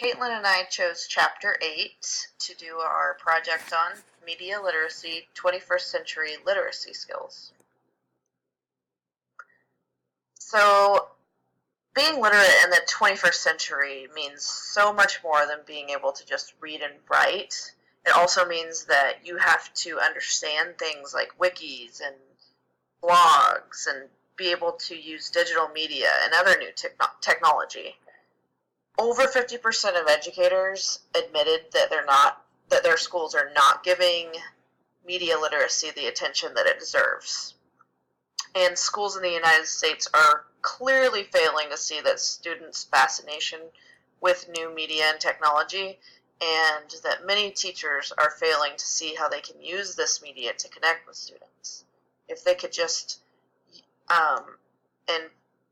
Caitlin and I chose Chapter 8 to do our project on Media Literacy, 21st Century Literacy Skills. So, being literate in the 21st century means so much more than being able to just read and write. It also means that you have to understand things like wikis and blogs and be able to use digital media and other new technology. Over 50% of educators admitted that their schools are not giving media literacy the attention that it deserves. And schools in the United States are clearly failing to see that students' fascination with new media and technology, and that many teachers are failing to see how they can use this media to connect with students. If they could just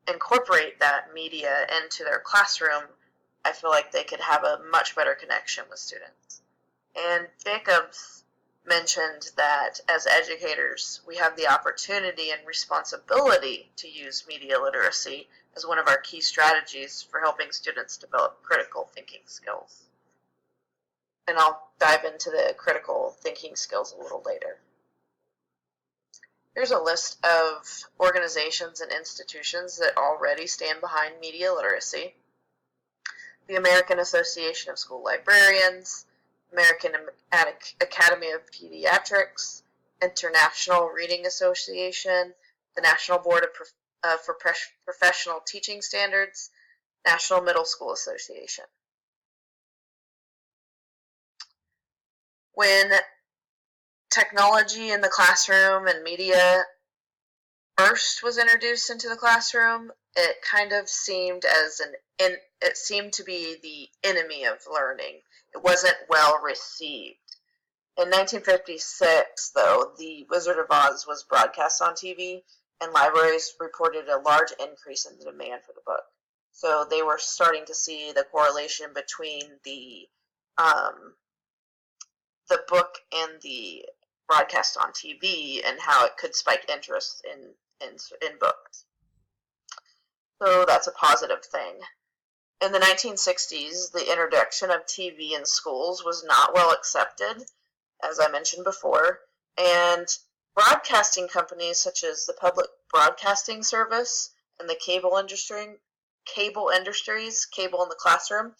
incorporate that media into their classroom, I feel like they could have a much better connection with students. And Jacobs mentioned that as educators, we have the opportunity and responsibility to use media literacy as one of our key strategies for helping students develop critical thinking skills. And I'll dive into the critical thinking skills a little later. Here's a list of organizations and institutions that already stand behind media literacy. The American Association of School Librarians, American Academy of Pediatrics, International Reading Association, the National Board for Professional Teaching Standards, National Middle School Association. When technology in the classroom and media first was introduced into the classroom, it kind of seemed it seemed to be the enemy of learning. It wasn't well received. In 1956, though, The Wizard of Oz was broadcast on TV, and libraries reported a large increase in the demand for the book. So they were starting to see the correlation between the book and the broadcast on TV and how it could spike interest in books. So that's a positive thing. In the 1960s, the introduction of TV in schools was not well accepted, as I mentioned before, and broadcasting companies such as the Public Broadcasting Service and the cable industries, cable in the classroom,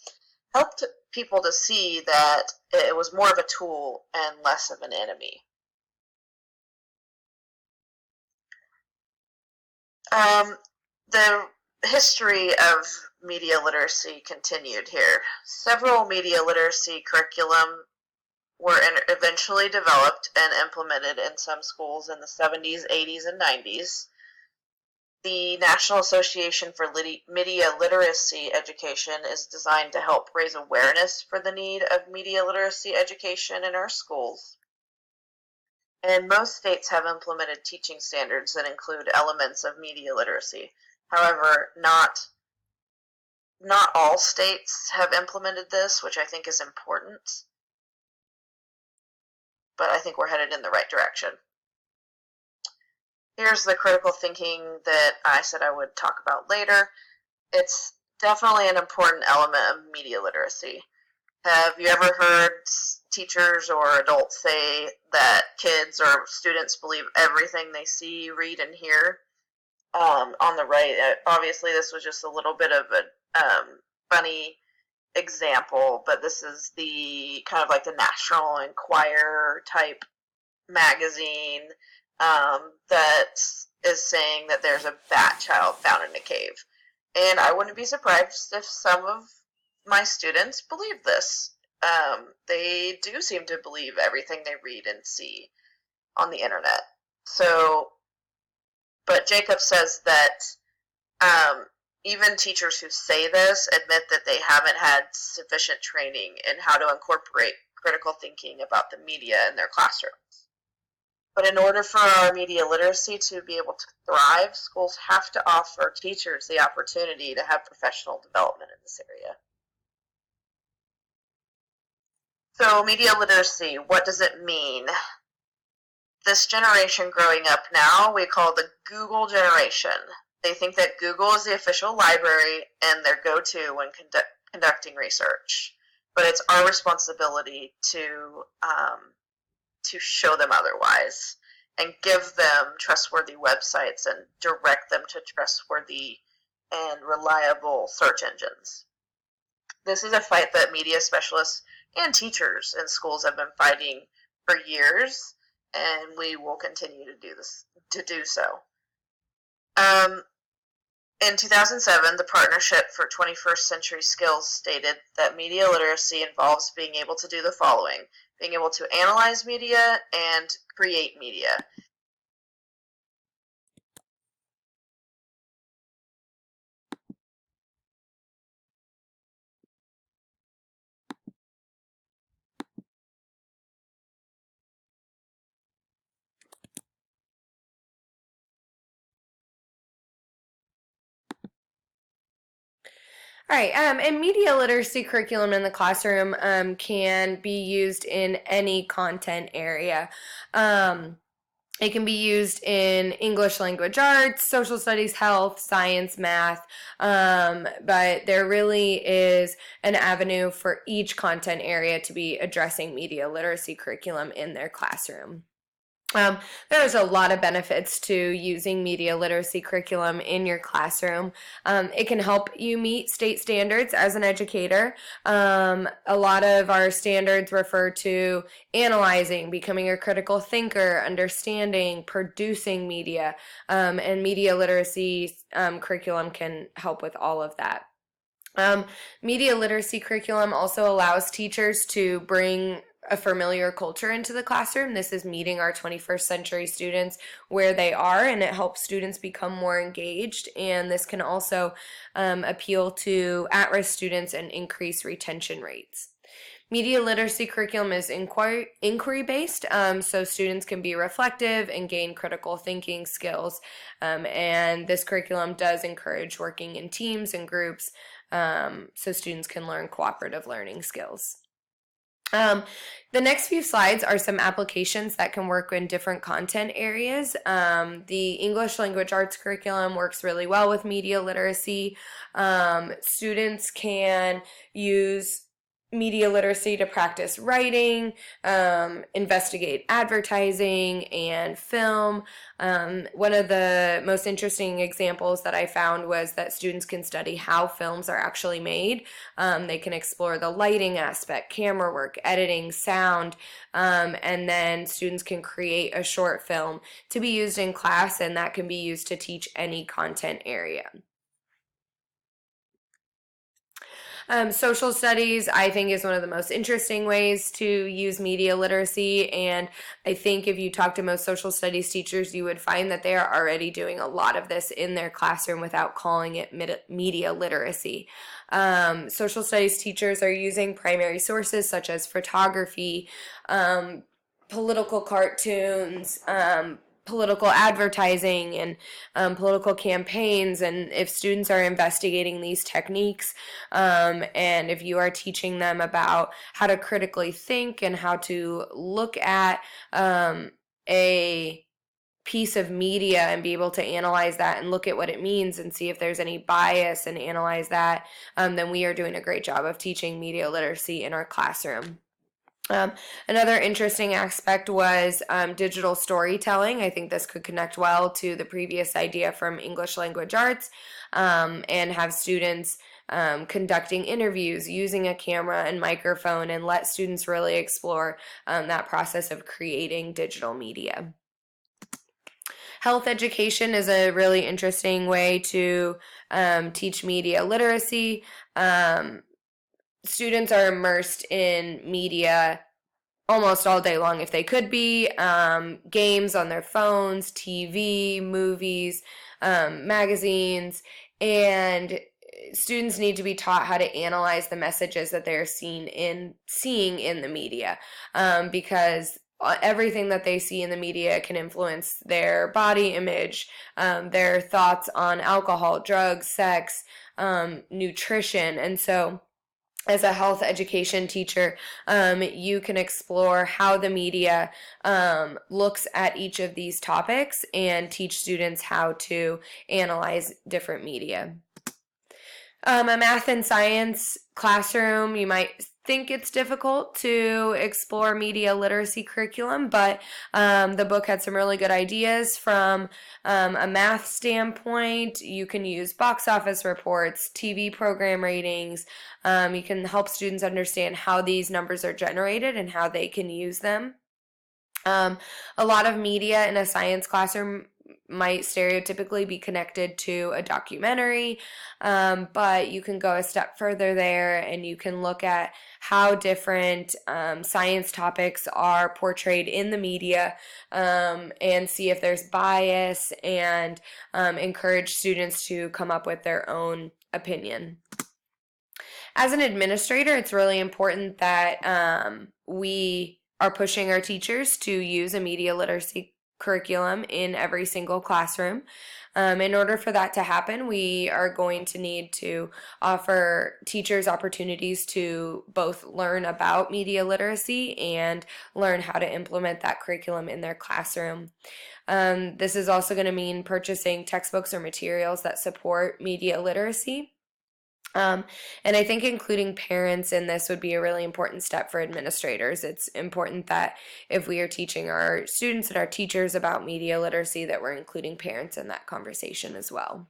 helped people to see that it was more of a tool and less of an enemy. The history of media literacy continued here. Several media literacy curriculum were eventually developed and implemented in some schools in the 70s, 80s, and 90s. The National Association for Media Literacy Education is designed to help raise awareness for the need of media literacy education in our schools. And most states have implemented teaching standards that include elements of media literacy. However, not all states have implemented this, which I think is important. But I think we're headed in the right direction. Here's the critical thinking that I said I would talk about later. It's definitely an important element of media literacy. Have you ever heard teachers or adults say that kids or students believe everything they see, read, and hear? On the right, obviously this was just a little bit of a funny example, but this is the kind of like the National Enquirer type magazine that is saying that there's a bat child found in a cave. And I wouldn't be surprised if some of my students believe this. They do seem to believe everything they read and see on the internet. But Jacob says that even teachers who say this admit that they haven't had sufficient training in how to incorporate critical thinking about the media in their classrooms. But in order for our media literacy to be able to thrive, schools have to offer teachers the opportunity to have professional development in this area. So media literacy, what does it mean? This generation growing up now, we call the Google generation. They think that Google is the official library and their go-to when conducting research, but it's our responsibility to show them otherwise and give them trustworthy websites and direct them to trustworthy and reliable search engines. This is a fight that media specialists and teachers in schools have been fighting for years, and we will continue to do so. In 2007, the Partnership for 21st Century Skills stated that media literacy involves being able to do the following: being able to analyze media and create media. All right, and media literacy curriculum in the classroom can be used in any content area. It can be used in English language arts, social studies, health, science, math, but there really is an avenue for each content area to be addressing media literacy curriculum in their classroom. There's a lot of benefits to using media literacy curriculum in your classroom. It can help you meet state standards as an educator. A lot of our standards refer to analyzing, becoming a critical thinker, understanding, producing media, and media literacy curriculum can help with all of that. Media literacy curriculum also allows teachers to bring a familiar culture into the classroom. This is meeting our 21st century students where they are, and it helps students become more engaged. And this can also appeal to at-risk students and increase retention rates. Media literacy curriculum is inquiry based, so students can be reflective and gain critical thinking skills. And this curriculum does encourage working in teams and groups, so students can learn cooperative learning skills. The next few slides are some applications that can work in different content areas. The English language arts curriculum works really well with media literacy. Students can use media literacy to practice writing, investigate advertising and film. One of the most interesting examples that I found was that students can study how films are actually made. They can explore the lighting aspect, camera work, editing, sound, and then students can create a short film to be used in class, and that can be used to teach any content area. Social studies, I think, is one of the most interesting ways to use media literacy, and I think if you talk to most social studies teachers, you would find that they are already doing a lot of this in their classroom without calling it media literacy. Social studies teachers are using primary sources such as photography, political cartoons, political advertising, and political campaigns. And if students are investigating these techniques, and if you are teaching them about how to critically think and how to look at a piece of media and be able to analyze that and look at what it means and see if there's any bias and analyze that, then we are doing a great job of teaching media literacy in our classroom. Another interesting aspect was digital storytelling. I think this could connect well to the previous idea from English language arts, and have students conducting interviews using a camera and microphone, and let students really explore that process of creating digital media. Health education is a really interesting way to teach media literacy. Students are immersed in media almost all day long if they could be. Games on their phones, TV, movies, magazines, and students need to be taught how to analyze the messages that they're seeing in the media, because everything that they see in the media can influence their body image, their thoughts on alcohol, drugs, sex, nutrition, and so as a health education teacher, you can explore how the media looks at each of these topics and teach students how to analyze different media. A math and science classroom, you might think it's difficult to explore media literacy curriculum, but the book had some really good ideas from a math standpoint. You can use box office reports, TV program ratings. You can help students understand how these numbers are generated and how they can use them. A lot of media in a science classroom might stereotypically be connected to a documentary, but you can go a step further there and you can look at how different science topics are portrayed in the media, and see if there's bias, and encourage students to come up with their own opinion. As an administrator, it's really important that we are pushing our teachers to use a media literacy curriculum in every single classroom. In order for that to happen, we are going to need to offer teachers opportunities to both learn about media literacy and learn how to implement that curriculum in their classroom. This is also going to mean purchasing textbooks or materials that support media literacy. And I think including parents in this would be a really important step for administrators. It's important that if we are teaching our students and our teachers about media literacy, that we're including parents in that conversation as well.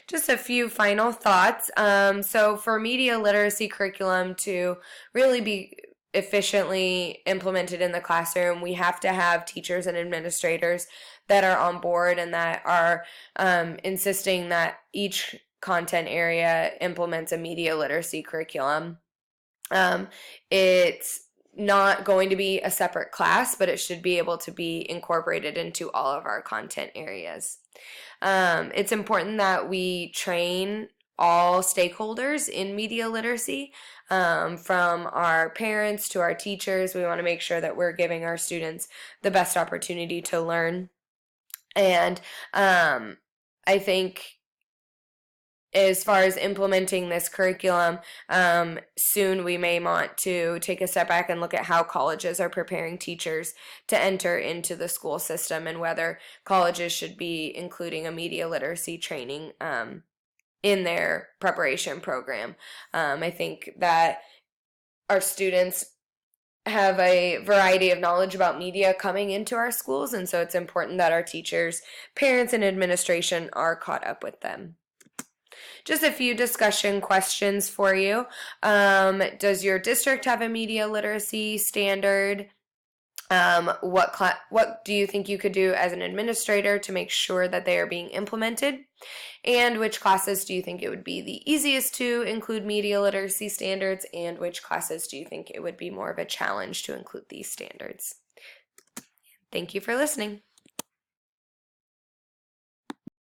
Just a few final thoughts. So for media literacy curriculum to really be efficiently implemented in the classroom, we have to have teachers and administrators that are on board and that are insisting that each content area implements a media literacy curriculum. It's not going to be a separate class, but it should be able to be incorporated into all of our content areas. It's important that we train all stakeholders in media literacy, from our parents to our teachers. We want to make sure that we're giving our students the best opportunity to learn. And I think as far as implementing this curriculum, soon we may want to take a step back and look at how colleges are preparing teachers to enter into the school system and whether colleges should be including a media literacy training in their preparation program. I think that our students have a variety of knowledge about media coming into our schools, and so it's important that our teachers, parents, and administration are caught up with them. Just a few discussion questions for you. Does your district have a media literacy standard? What do you think you could do as an administrator to make sure that they are being implemented? And which classes do you think it would be the easiest to include media literacy standards, and which classes do you think it would be more of a challenge to include these standards? Thank you for listening.